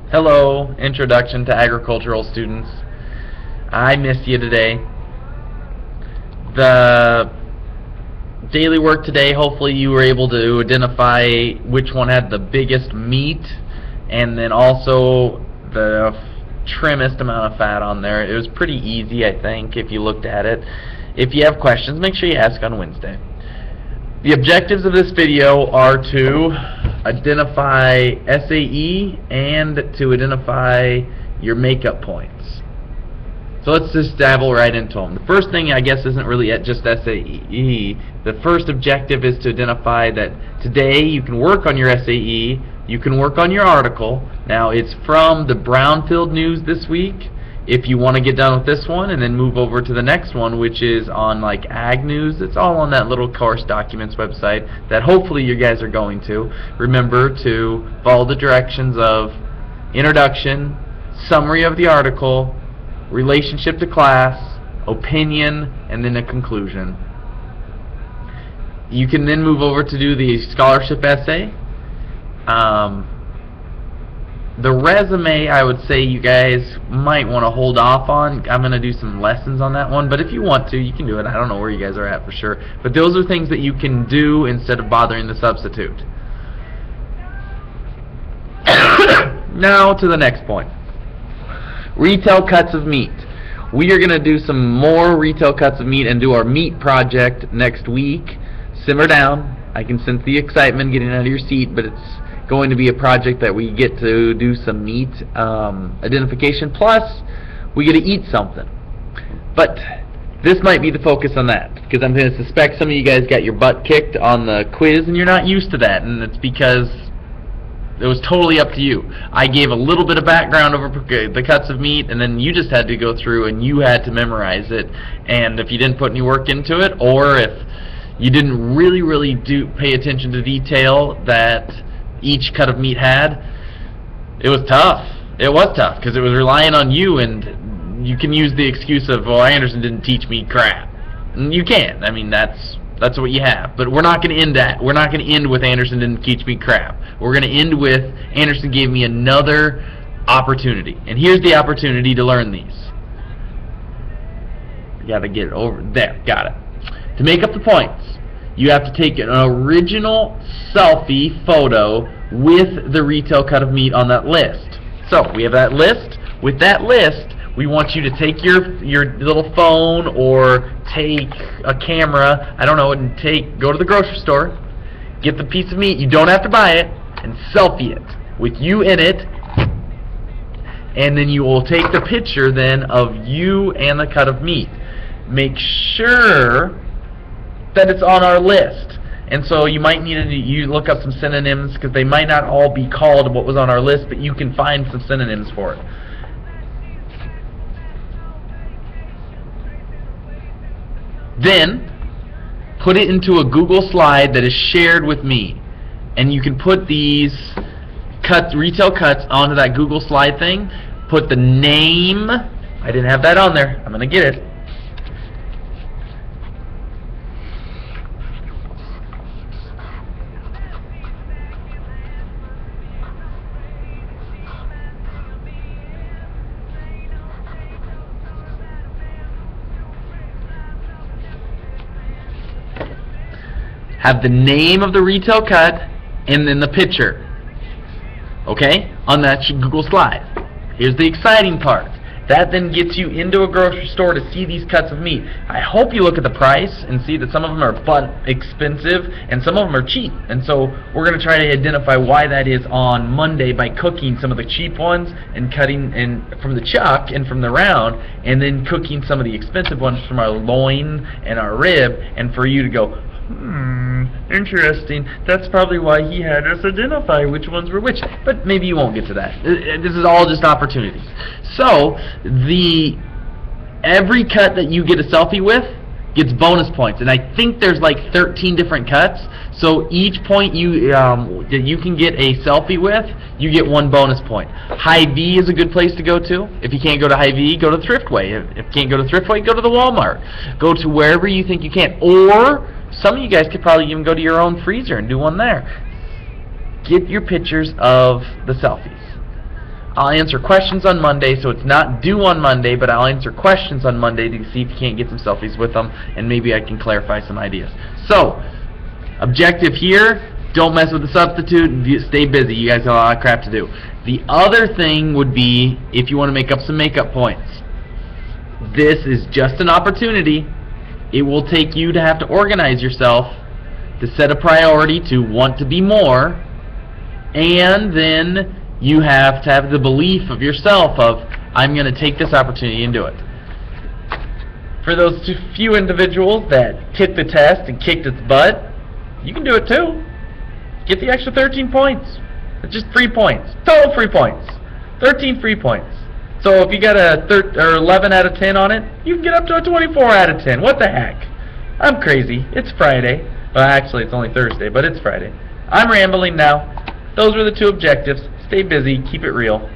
Hello, Introduction to Agricultural students. I missed you today. The daily work today, hopefully you were able to identify which one had the biggest meat and then also the trimmest amount of fat on there. It was pretty easy, I think, if you looked at it. If you have questions, make sure you ask on Wednesday. The objectives of this video are to identify SAE and to identify your makeup points. So let's just dabble right into them. The first thing, I guess, isn't really just SAE. The first objective is to identify that today you can work on your SAE, you can work on your article. Now it's from the Brownfield News this week. If you want to get done with this one and then move over to the next one, which is on like Ag News, it's all on that little course documents website that hopefully you guys are going to. Remember to follow the directions of introduction, summary of the article, relationship to class, opinion, and then a conclusion. You can then move over to do the scholarship essay. The resume, I would say you guys might want to hold off on. I'm going to do some lessons on that one, but if you want to, you can do it. I don't know where you guys are at for sure. But those are things that you can do instead of bothering the substitute. Now to the next point. Retail cuts of meat. We are going to do some more retail cuts of meat and do our meat project next week. Simmer down. I can sense the excitement getting out of your seat, but it's going to be a project that we get to do some meat identification, plus we get to eat something. But this might be the focus on that, because I'm going to suspect some of you guys got your butt kicked on the quiz and you're not used to that, and it's because it was totally up to you. I gave a little bit of background over the cuts of meat, and then you just had to go through and you had to memorize it. And if you didn't put any work into it, or if you didn't really pay attention to detail that each cut of meat had, it was tough. It was tough because it was relying on you, and you can use the excuse of, well, Anderson didn't teach me crap. And you can. I mean, that's what you have. But we're not going to end that. We're not going to end with Anderson didn't teach me crap. We're going to end with Anderson gave me another opportunity. And here's the opportunity to learn these. You got to get it over there. Got it. To make up the points, you have to take an original selfie photo with the retail cut of meat on that list. So we have that list. With that list, we want you to take your little phone or take a camera, I don't know, and go to the grocery store, get the piece of meat, you don't have to buy it, and selfie it with you in it, and then you will take the picture then of you and the cut of meat. Make sure that it's on our list. And so you might need to look up some synonyms, because they might not all be called what was on our list, but you can find some synonyms for it. Then put it into a Google slide that is shared with me, and you can put these retail cuts onto that Google slide thing. Put the name. I didn't have that on there. I'm gonna get it. Have the name of the retail cut and then the picture, okay, on that Google slide. Here's the exciting part. That then gets you into a grocery store to see these cuts of meat. I hope you look at the price and see that some of them are expensive and some of them are cheap. And so we're going to try to identify why that is on Monday by cooking some of the cheap ones and cutting from the chuck and from the round, and then cooking some of the expensive ones from our loin and our rib, and for you to go, interesting. That's probably why he had us identify which ones were which. But maybe you won't get to that. This is all just opportunities. So every cut that you get a selfie with gets bonus points, and I think there's like 13 different cuts. So each point that you can get a selfie with, you get 1 bonus point. Hy-Vee is a good place to go to. If you can't go to Hy-Vee, go to Thriftway. If you can't go to Thriftway, go to the Walmart. Go to wherever you think you can. Or some of you guys could probably even go to your own freezer and do one there. Get your pictures of the selfies. I'll answer questions on Monday, so it's not due on Monday, but I'll answer questions on Monday to see if you can't get some selfies with them, and maybe I can clarify some ideas. So, objective here, don't mess with the substitute, stay busy. You guys have a lot of crap to do. The other thing would be if you want to make up some makeup points. This is just an opportunity. It will take you to have to organize yourself, to set a priority, to want to be more, and then you have to have the belief of yourself of, I'm going to take this opportunity and do it. For those few individuals that took the test and kicked its butt, you can do it too. Get the extra 13 points. It's just 3 points. Total free points. 13 free points. So if you got a 11 out of 10 on it, you can get up to a 24 out of 10. What the heck? I'm crazy. It's Friday. Well, actually, it's only Thursday, but it's Friday. I'm rambling now. Those were the 2 objectives. Stay busy. Keep it real.